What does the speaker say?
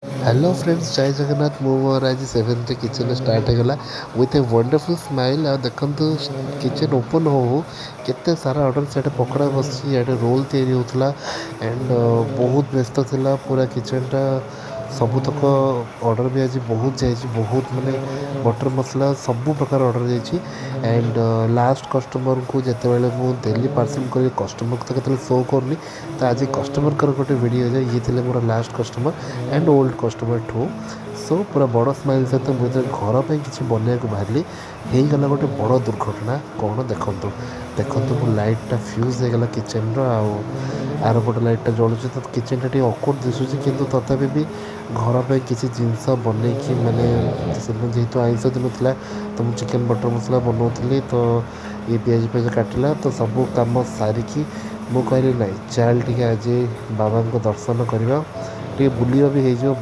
hello friends जय जगन्नाथ मु मोर आज सेवेंथ किचन स्टार्ट होगा विथ ए वंडरफुल स्माइल आ देखु किचन ओपन हो केते सारा ऑर्डर से पकड़ा बस रोल तैयारी होता एंड बहुत व्यस्त थिला पूरा किचनटा सबुतक ऑर्डर भी आज बहुत जाइए बहुत माने बटर मसला सबू प्रकार ऑर्डर जाइए एंड लास्ट कस्टमर को जिते बड़े मुझे देली पार्सल कर कस्टमर को तो शो करनी तो आज कस्टमर गोटे वीडियो जाए ये थे मोर last customer and old customer ठू सो पूरा बड़ स्माइल सहित मुझे घर पर किसी बनवाक बाहरी होगला गोटे बड़ दुर्घटना कौन देखु देखु मो लाइटा फ्यूज होगला किचेन आर पटे लाइटा जलुचे तो किचेन टा अकवर्ड दिशुची कि तथापि भी घर पर किसी जिनस बन माने जेहेतु आइंस दिन था तो मुझे चिकेन बटर मसला बनाऊली तो ये पिज पिज काटिला तो सब कम सारिकी मुझे कहली ना चल टे आज बाबा को दर्शन करवा टे बुलवा भी हो